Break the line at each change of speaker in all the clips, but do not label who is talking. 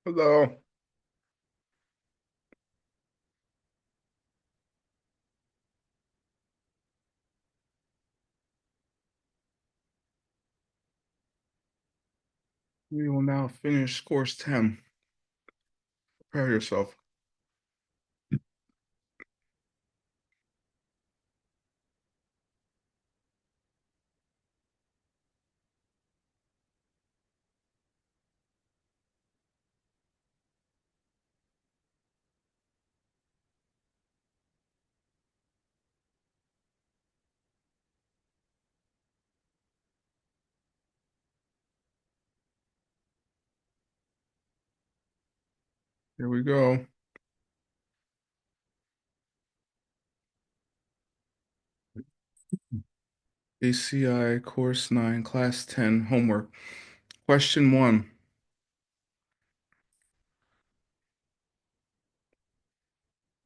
Hello. We will now finish course 10. Prepare yourself. Here we go. ACI course 9, class 10, homework. Question 1.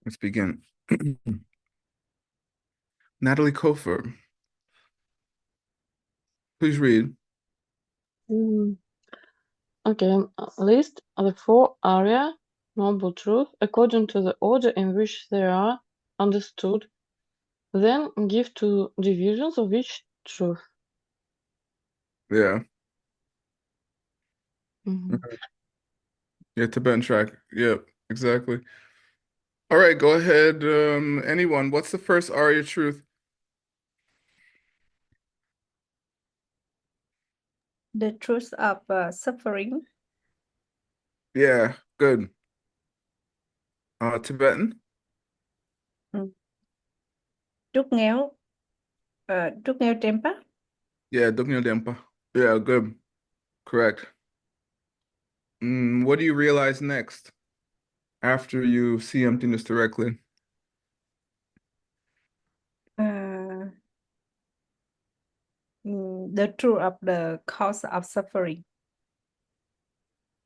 Let's begin. Natalie Kofer, please read.
Mm, Okay, list the four area noble truth according to the order in which they are understood. Then give two divisions of each truth.
Yeah.
Mhm.
Yeah, Tibetan track. Yep, exactly. All right, go ahead. Anyone, what's the first Arya truth?
The truth of suffering.
Yeah, good. Tibetan?
Ừ. Trúc nghèo Trempa.
Yeah, Duknya Dempa. Yeah, good. Correct. What do you realize next after you see emptiness directly?
Uh, the truth of the cause of suffering.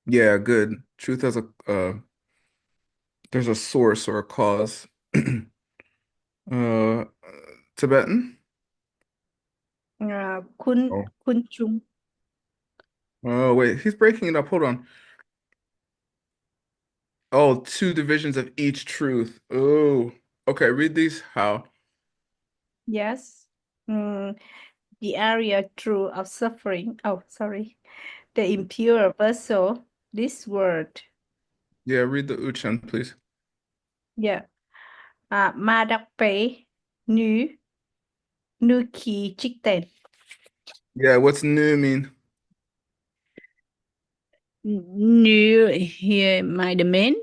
Yeah, good. Truth has there's a source or a cause. Uh, Tibetan?
Kun
Oh.
kun chung.
Oh, wait, he's breaking it up. Hold on. Oh, two divisions of each truth. Oh, okay. Read these. How?
Yes. The area truth of suffering. Oh, sorry. The impure vessel. This word.
Yeah, read the Uchan, please.
Yeah. Ma đắc Pe Nu Nu Ki Chikten.
Yeah, what's new mean?
Nu here my domain.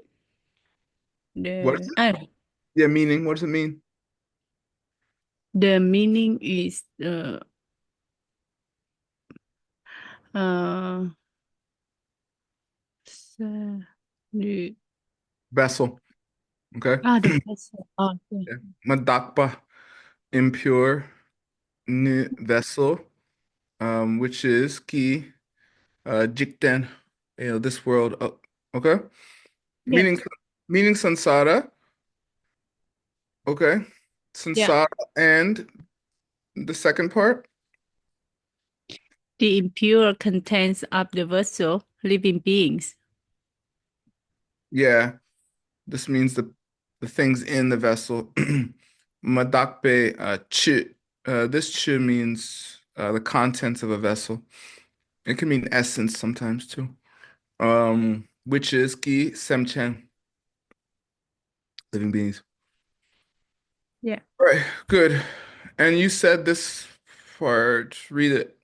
What is it? Yeah, meaning. What does it mean?
The meaning is uh nu
Vessel. Okay.
the vessel. Okay.
Yeah. Madakpa, impure, vessel, which is ki, jikten, this world. Okay.
Yes.
Meaning, meaning sansara. Okay.
Yeah.
Sansara and the second part.
The impure contents of the vessel, living beings.
Yeah. This means the things in the vessel. Madakpe chi. This chi means the contents of a vessel. It can mean essence sometimes too. Which is ki semchen, living beings.
Yeah.
All right, good. And you said this part, read it.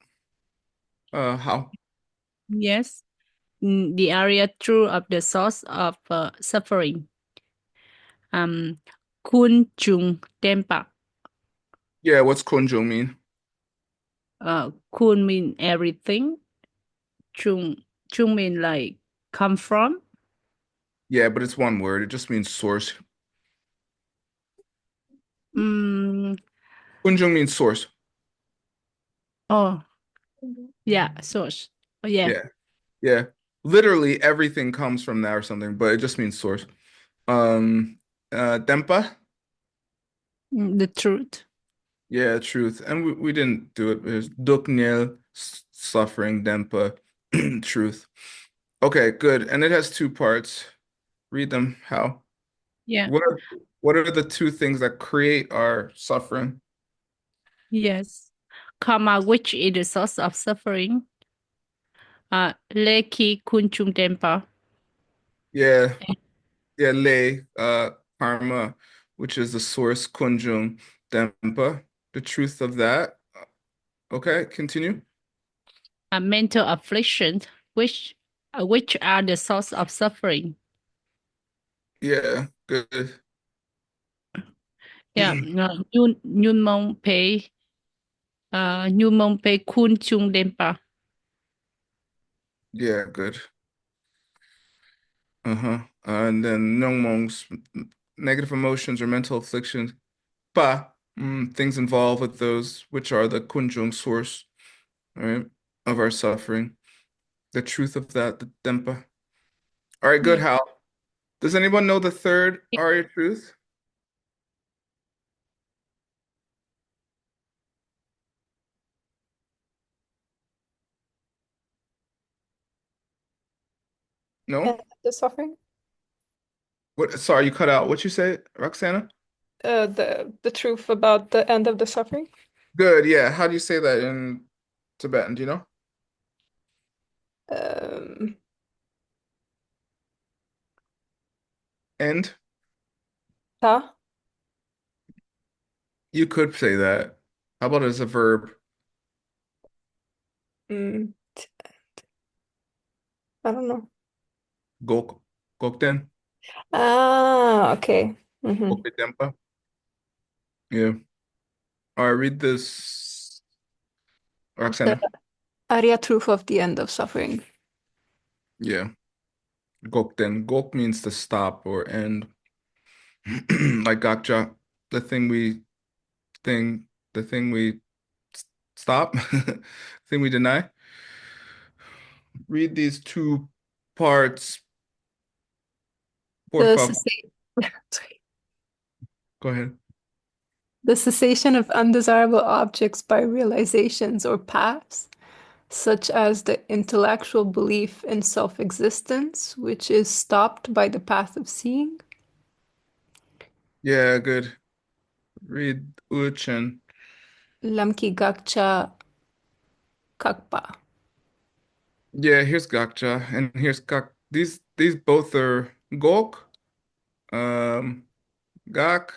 How?
Yes. The area true of the source of suffering. Kun chung tempa.
Yeah, what's konjung mean?
Kun mean everything. Chung mean like come from.
Yeah, but it's one word. It just means source.
Mm,
Kunjung means source.
oh, yeah, source. Oh, yeah.
Yeah. Yeah. Literally everything comes from that or something, but it just means source. Dempa?
The truth.
Yeah, truth. And we didn't do it. It's Duknyel, suffering, Dempa, truth. Okay, good. And it has two parts. Read them. How?
Yeah.
What are, what are the two things that create our suffering?
Yes. Karma, which is the source of suffering. Leki kunchum tempa.
Yeah, yeah, lay, karma, which is the source, kunjung, dempa, the truth of that. Okay, continue.
Mental affliction, which are the source of suffering.
Yeah, good.
Yeah. Nyun mong pe. Nyun mong pe kunchum tempa.
Yeah, good. Uh-huh. And then Nongmong's negative emotions or mental afflictions. Pa, things involved with those, which are the kunjung source, right, of our suffering. The truth of that, the dempa. All right, good,
Yeah.
Hal. Does anyone know the third Arya truth?
And
No?
the suffering?
What? Sorry, you cut out. What you say, Roxana?
The truth about the end of the suffering?
Good, yeah. How do you say that in Tibetan? Do you know?
Um,
And
ta?
you could say that. How about as a verb?
Mm, I don't know.
Gok, gokten,
Ah, okay. Mm-hmm.
gokdempa. Yeah. All right, read this,
The
Roxana.
Arya truth of the end of suffering.
Yeah. Gokten. Gok means to stop or end. Like gakcha, the thing we thing, the thing we stop, thing we deny. Read these two parts, por
The
favor.
cessa- sorry.
Go ahead.
The cessation of undesirable objects by realizations or paths, such as the intellectual belief in self-existence, which is stopped by the path of seeing.
Yeah, good. Read Uchen.
Lamki Gakcha Kakpa.
Yeah, here's Gakcha and here's Gak. These both are Gok, um, Gak,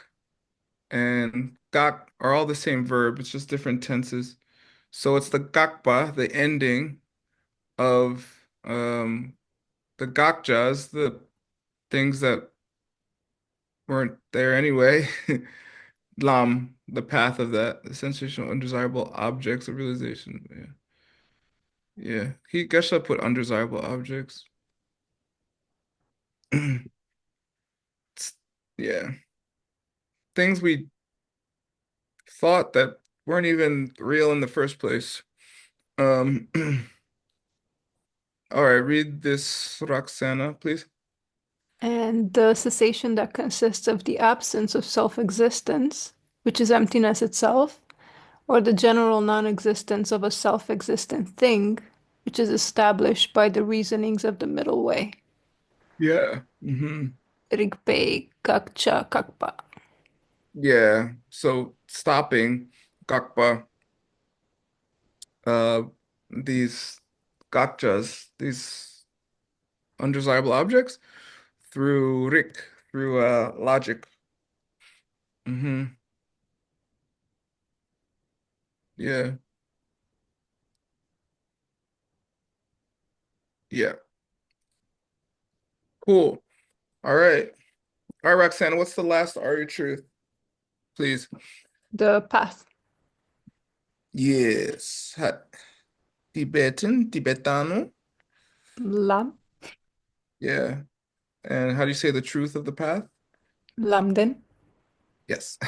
and Gak are all the same verb. It's just different tenses. So it's the Gakpa, the ending of the Gakjas, the things that weren't there anyway. Lam, the path of that, the sensational, undesirable objects of realization. Yeah, yeah. He Geshe put undesirable objects. Yeah, things we thought that weren't even real in the first place. Um, all right, read this, Roxana, please.
And the cessation that consists of the absence of self-existence, which is emptiness itself, or the general non-existence of a self-existent thing, which is established by the reasonings of the middle way.
Yeah.
Rigpe kakcha kakpa.
Yeah. So stopping Gakpa, uh, these gakchas, these undesirable objects through Rik, through logic. hmm Yeah. Yeah. Cool. All right. All right, Roxana, what's the last Are You Truth, please?
The path.
Yes. Tibetan, Tibetano.
Lam.
Yeah. And how do you say the truth of the path?
Lamden.
Yes.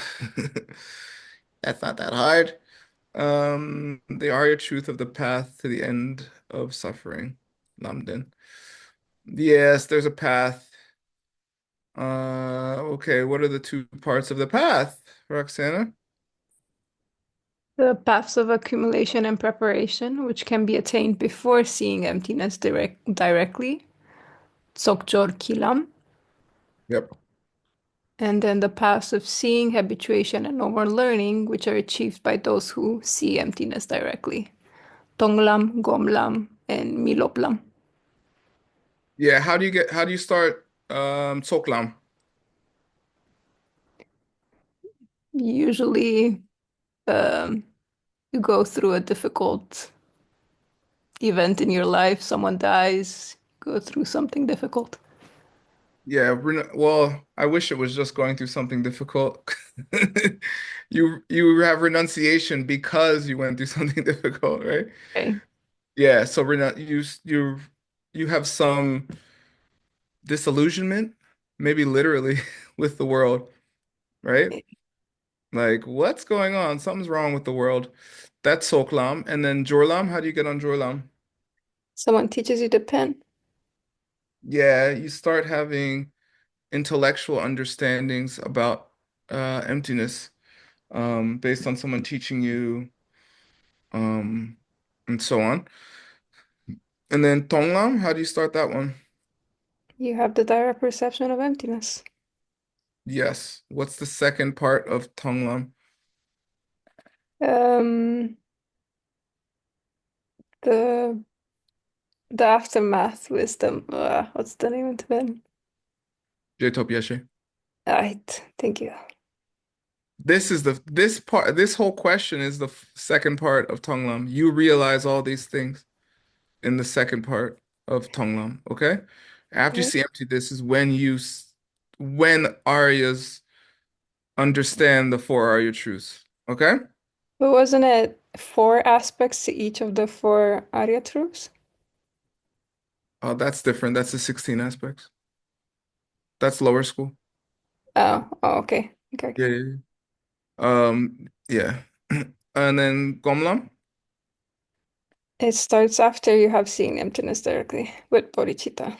That's not that hard. The Arya truth of the path to the end of suffering. Lamden. Yes, there's a path. Okay, what are the two parts of the path, Roxana?
The paths of accumulation and preparation, which can be attained before seeing emptiness directly, Tsokjor Kilam.
Yep.
And then the paths of seeing, habituation, and normal learning, which are achieved by those who see emptiness directly, Tonglam, Gomlam, and Miloplam.
Yeah, how do you start Tsoklam?
Usually, um, you go through a difficult event in your life, someone dies, go through something difficult.
Yeah, well, I wish it was just going through something difficult. You have renunciation because you went through something difficult, right?
Okay.
Yeah, so you have some disillusionment, maybe literally with the world, right? Like, what's going on? Something's wrong with the world. That's Soklam. And then Jorlam, how do you get on Jorlam?
Someone teaches you the pen.
Yeah, you start having intellectual understandings about emptiness, based on someone teaching you, um, and so on. And then Tonglam, how do you start that one?
You have the direct perception of emptiness.
Yes. What's the second part of Tonglam?
Um, the the aftermath wisdom. What's the name of the pen?
Jetop.
Right. Thank you.
This whole question is the second part of Tonglam. You realize all these things in the second part of Tonglam, okay? After you
Okay.
see empty, this is when Aryas understand the four Arya truths, okay?
But wasn't it four aspects to each of the four Arya truths?
Oh, that's different. That's the 16 aspects. That's lower school.
Oh, okay. Okay,
Yeah,
okay.
yeah, yeah. Yeah. And then Gomlam,
It starts after you have seen emptiness directly with bodhicitta.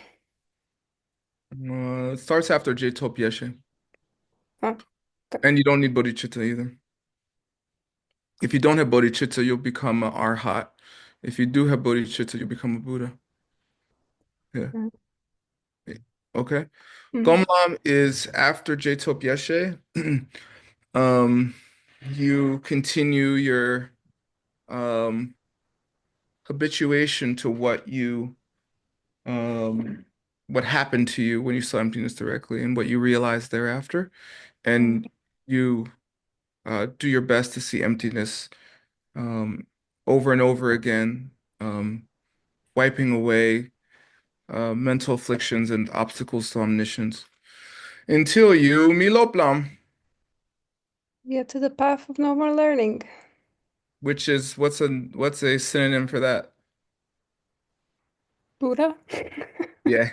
it starts after Jetop.
Huh? Okay.
And you don't need bodhicitta either. If you don't have bodhicitta, you'll become an arhat. If you do have bodhicitta, you'll become a Buddha. Yeah. Okay.
Mm.
Gomlam is after Jetop Yeshe. Um, you continue your um habituation to what happened to you when you saw emptiness directly and what you realized thereafter.
Mm.
And you do your best to see emptiness over and over again, wiping away mental afflictions and obstacles to omniscience until you miloplam,
Yeah, to the path of no more learning.
which is what's a synonym for that?
Buddha.
Yeah,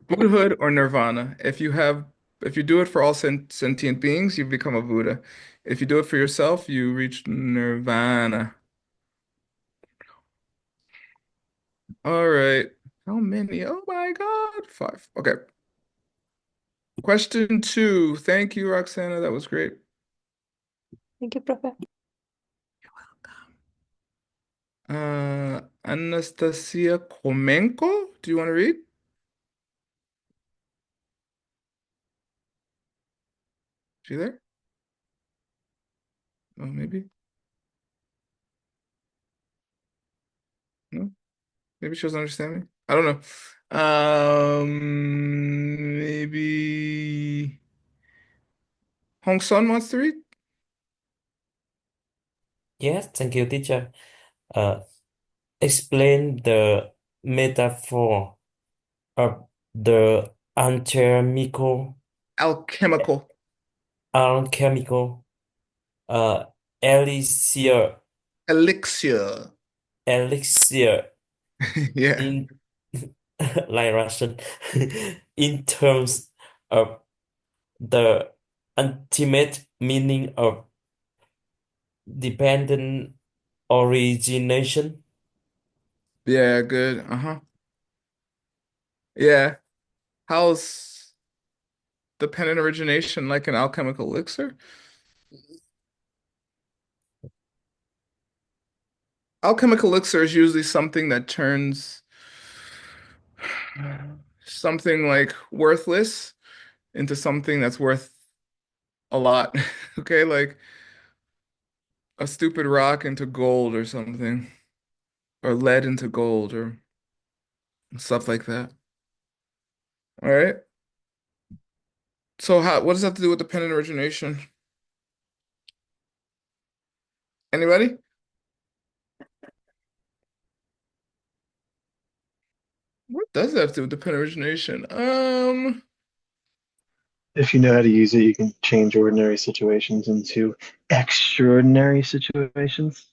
Buddhahood or nirvana. If you do it for all sentient beings, you become a Buddha. If you do it for yourself, you reach nirvana. All right. How many? Oh my God. 5. Okay. Question 2. Thank you, Roxana. That was great.
Thank you, Prophet.
Anastasia Komenko, do you want to read? She there? Oh, maybe. No? Maybe she doesn't understand me. I don't know. Maybe Hong Son wants to read?
Yes, thank you, teacher. Uh, Explain the metaphor of the alchemical,
Alchemical.
alchemical, uh, elixir,
Elixir.
elixir
Yeah.
in like Russian, in terms of the ultimate meaning of dependent origination.
Yeah, good. Uh-huh. Yeah. How's dependent origination like an alchemical elixir? Alchemical elixir is usually something that turns something like worthless into something that's worth a lot. Okay, like a stupid rock into gold or something, or lead into gold or stuff like that. All right. So what does that have to do with dependent origination? Anybody? What does that have to do with dependent origination?
If you know how to use it, you can change ordinary situations into extraordinary situations.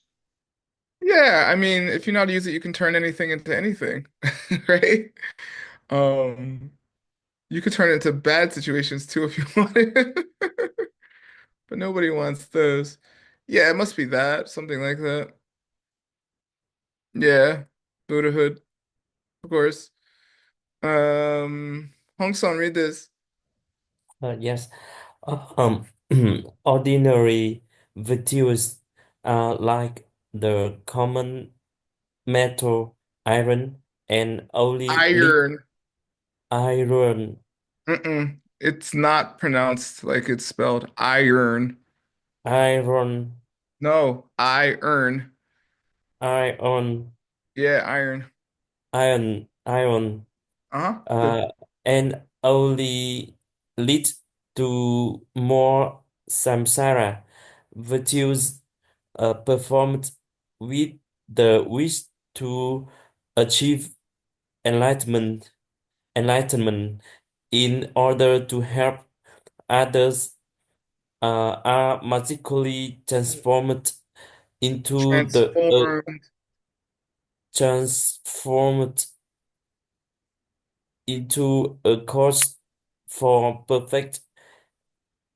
Yeah, I mean, if you know how to use it, you can turn anything into anything, right? Um, you could turn it into bad situations too if you wanted, but nobody wants those. Yeah, it must be that, something like that. Yeah, Buddhahood, of course. Hong Song, read this.
Yes. Um, ordinary virtues are like the common metal, iron, and only lead
Iron.
iron,
Mm-mm. It's not pronounced like it's spelled iron.
iron,
No, iron.
iron,
Yeah, iron.
iron,
Uh-huh. Good.
uh, and only lead to more samsara virtues performed with the wish to achieve enlightenment, enlightenment in order to help others are magically into the
Transformed.
transformed into a course for perfect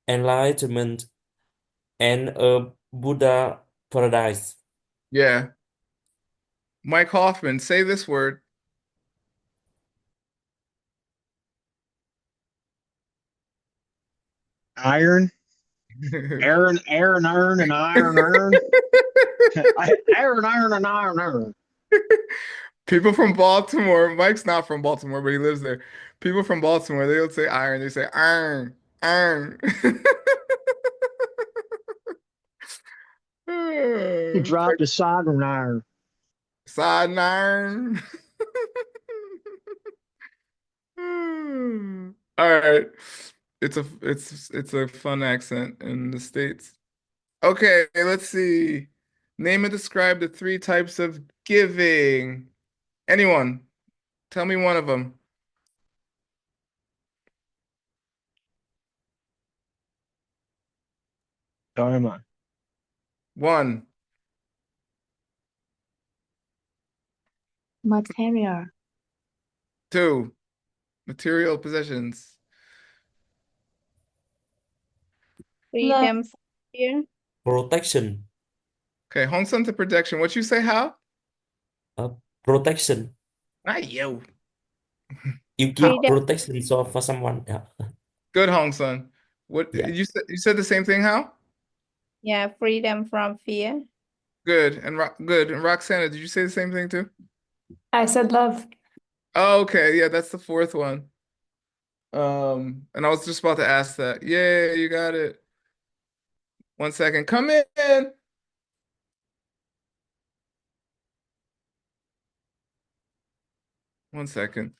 enlightenment and a Buddha paradise.
Yeah. Mike Hoffman, say this word.
Iron, iron, and iron. Iron, and iron.
People from Baltimore, Mike's not from Baltimore, but he lives there. People from Baltimore, they don't say iron, they say iron, iron.
He
It's like
dropped a soldering iron.
side iron. All right. It's a fun accent in the States. Okay, let's see. Name and describe the three types of giving. Anyone, tell me one of them.
Dharma.
One,
Material.
two, material possessions.
Love.
Freedom from fear.
Protection,
Okay, home center protection. What you say, how?
uh, protection.
Not you.
You give
How?
Freedom.
protection for someone. Yeah.
Good, Hong Sun. What
Yeah.
you said the same thing, how?
Yeah, freedom from fear.
Good. And good. And Roxana, did you say the same thing too?
I said love.
Oh, okay, yeah, that's the fourth one. And I was just about to ask that. Yeah, you got it. 1 second. Come in. 1 second.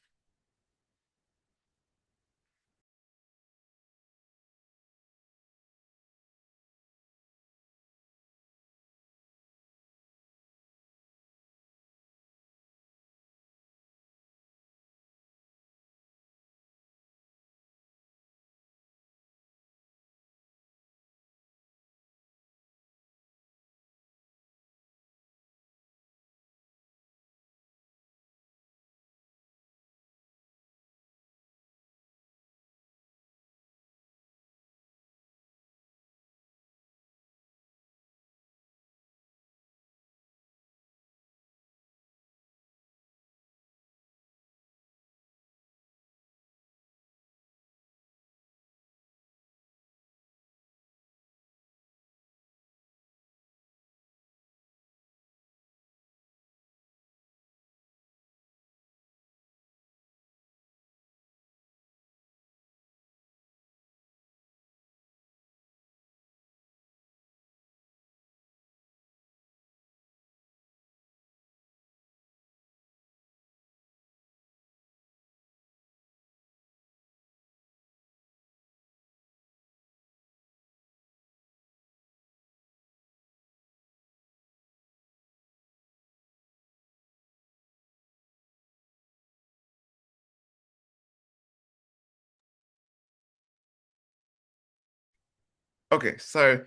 Okay, sorry.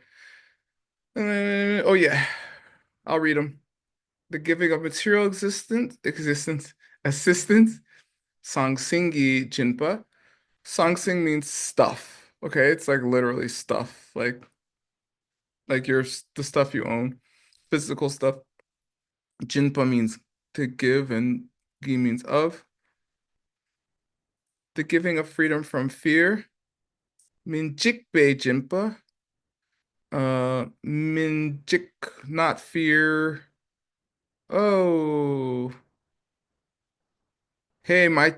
Oh yeah, I'll read them. The giving of material assistance, Sangsingi Jinpa. Sangsing means stuff. Okay, it's like literally stuff, like the stuff you own, physical stuff. Jinpa means to give, and gi means of. The giving of freedom from fear. Minjikbe Jinpa. Minjik, not fear. Oh, hey, my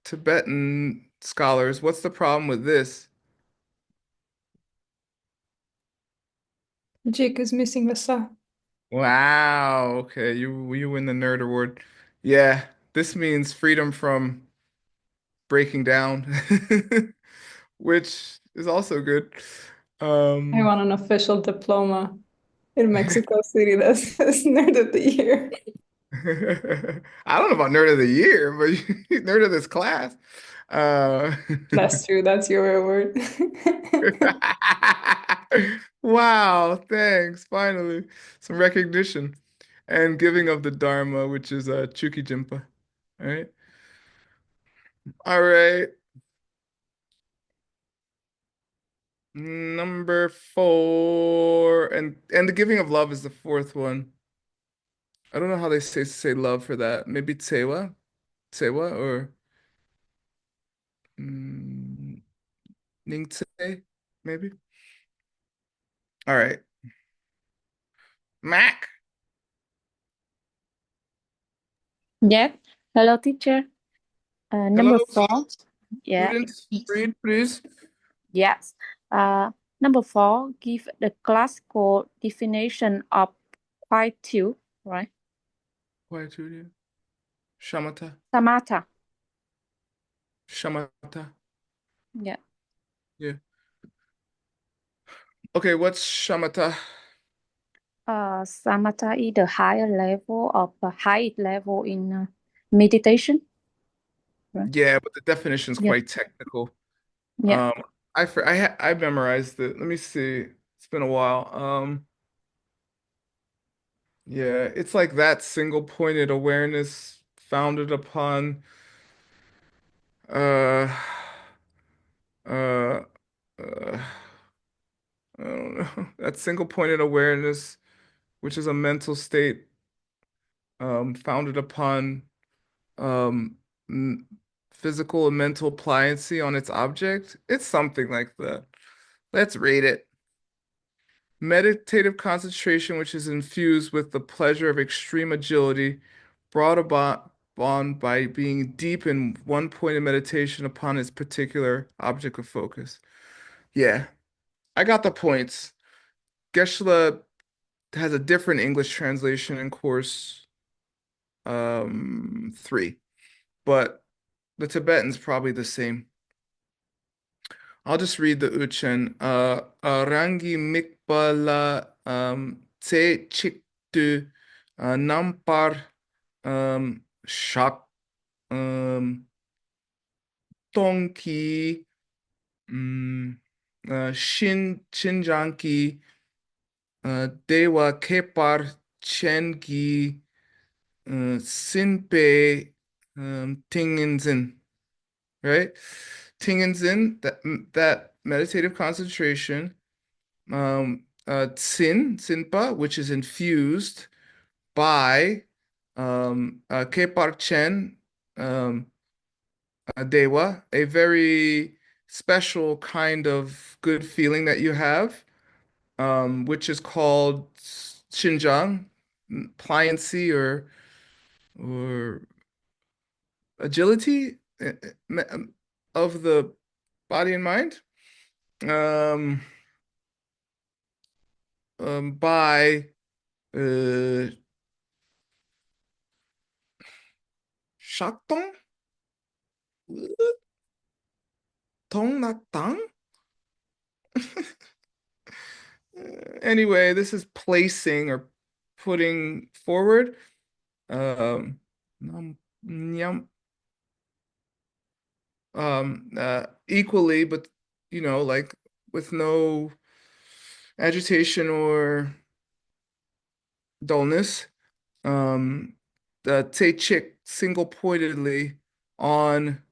Tibetan scholars, what's the problem with this?
Jake is missing a sa.
Wow, okay, you win the nerd award. Yeah, this means freedom from breaking down, which is also good.
I want an official diploma in Mexico City that says Nerd of the Year.
I don't know about nerd of the year, but nerd of this class. Uh,
That's true. That's your award.
Wow, thanks. Finally, some recognition and giving of the Dharma, which is Chuki Jimpa. All right. All right. Number 4, and the giving of love is the fourth one. I don't know how they say love for that. Maybe tsewa or ningtse, maybe. All right. Mac.
Yes. Hello, teacher.
Hello,
Number 4. Yeah.
students. Read, please.
Yes. Number 4. Give the classical definition of quietude, right?
Quietude. Shamatha.
Samatha.
Shamatha.
Yeah.
Yeah. Okay, what's shamatha?
Samatha is the higher level of highest level in meditation, right?
Yeah, but the definition is
Yeah.
quite technical.
Yeah.
I memorized it. Let me see. It's been a while. Yeah, it's like that single-pointed awareness founded upon uh uh uh I don't know. That single-pointed awareness, which is a mental state founded upon um m physical and mental pliancy on its object. It's something like that. Let's rate it. Meditative concentration, which is infused with the pleasure of extreme agility, brought about on by being deep in one point of meditation upon its particular object of focus. Yeah, I got the points. Geshe has a different English translation in course 3, but the Tibetan's probably the same. I'll just read the Uchen. Rangi mikpala tse chiktu nampar shak tongki shinjanki dewa kepar chenki sinpe tinginzin. Right? Tinginzin, that meditative concentration, Tsinpa, which is infused by Kepar Chen Dewa, a very special kind of good feeling that you have, which is called Xinjiang, pliancy or agility of the body and mind. By Shaktong? Tong na tang? Anyway, this is placing or putting forward. Nyam, equally, but like with no agitation or dullness. The Te Chik single-pointedly on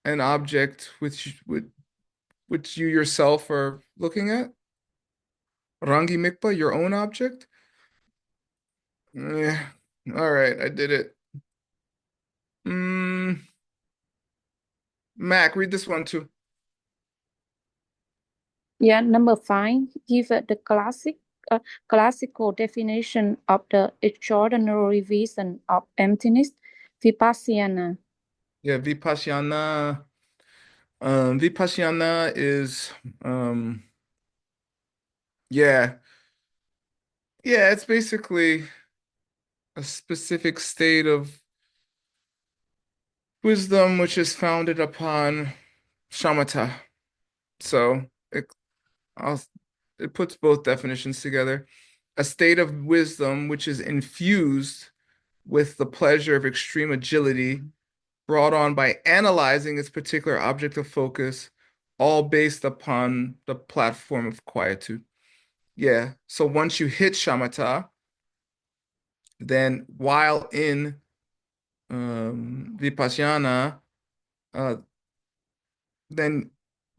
an object which you yourself are looking at. Rangi Mikpa, your own object. Yeah. All right, I did it. Mac, read this one too.
Yeah, number 5, give the classical definition of the extraordinary vision of emptiness, vipassana.
Yeah, Vipassana. Vipassana is yeah. Yeah, it's basically a specific state of wisdom which is founded upon shamatha. So I'll, it puts both definitions together. A state of wisdom which is infused with the pleasure of extreme agility brought on by analyzing its particular object of focus, all based upon the platform of quietude. Yeah, so once you hit shamatha, then while in vipassana, uh, then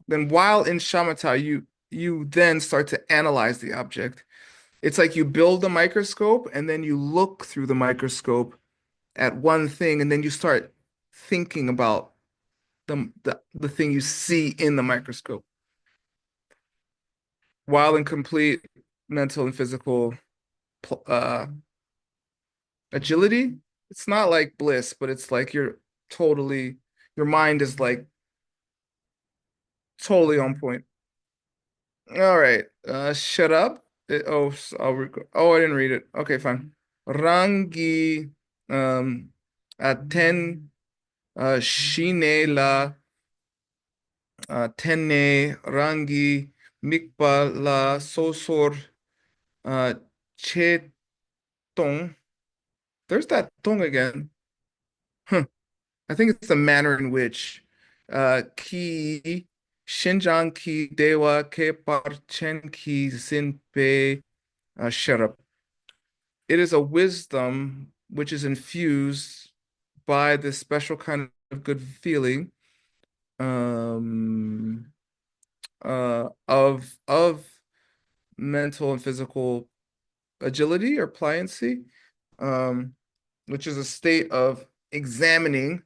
while in shamatha, you then start to analyze the object. It's like you build a microscope and then you look through the microscope at one thing, and then you start thinking about the thing you see in the microscope while in complete mental and physical agility. It's not like bliss, but it's like your mind is like totally on point. All right, shut up. I didn't read it. Okay, fine. Rangi aten shine la tenne rangi mikpa la sosor chetong. There's that tong again. Huh. I think it's the manner in which ki Shinjan ki dewa ke parchen ki sinpe shut up. It is a wisdom which is infused by this special kind of good feeling of mental and physical agility or pliancy, which is a state of examining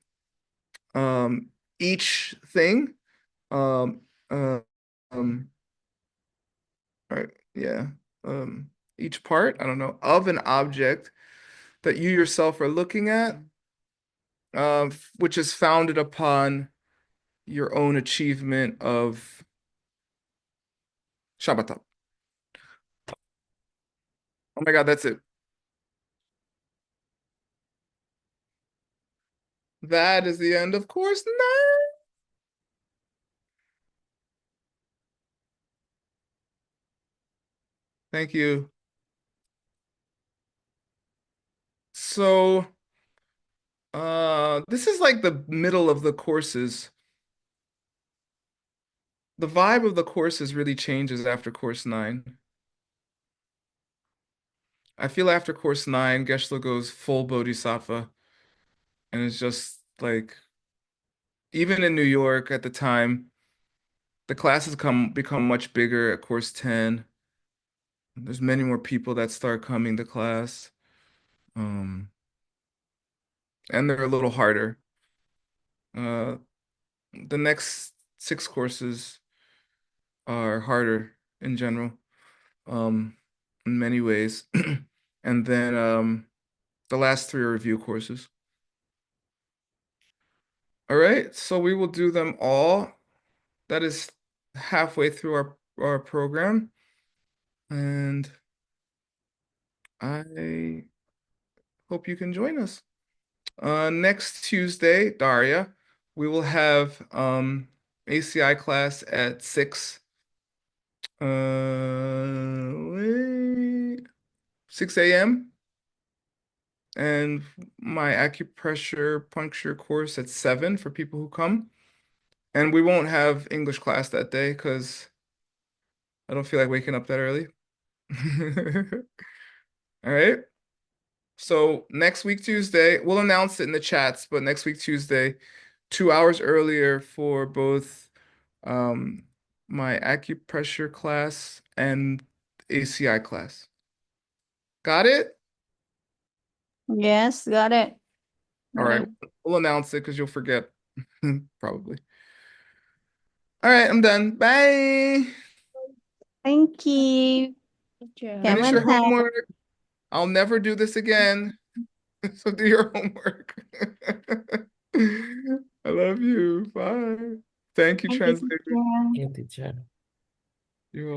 each thing, um, uh, um, right, yeah, each part, I don't know, of an object that you yourself are looking at, which is founded upon your own achievement of Shabbatot. Oh my God, that's it. That is the end of course 9. Thank you. So, this is like the middle of the courses. The vibe of the courses really changes after course 9. I feel after course 9, Geshe goes full Bodhisattva, and it's just like, even in New York at the time, the classes become much bigger at course 10. There's many more people that start coming to class. And they're a little harder. The next 6 courses are harder in general, in many ways. And then the last 3 are review courses. All right, so we will do them all. That is halfway through our program. And I hope you can join us. Next Tuesday, Daria, we will have ACI class at 6. 6 a.m. and my acupressure puncture course at 7 for people who come. And we won't have English class that day because I don't feel like waking up that early. All right. So next week, Tuesday, we'll announce it in the chats, but next week, Tuesday, 2 hours earlier for both my acupressure class and ACI class. Got it?
Yes, got it.
All right. We'll announce it because you'll forget. Probably. All right, I'm done. Bye.
Thank you. Cảm
Finish
ơn
your
thầy.
homework. I'll never do this again. So do your homework. I love you. Bye. Thank you,
Thank you,
translator.
teacher.
Yêu teacher.
You're welcome.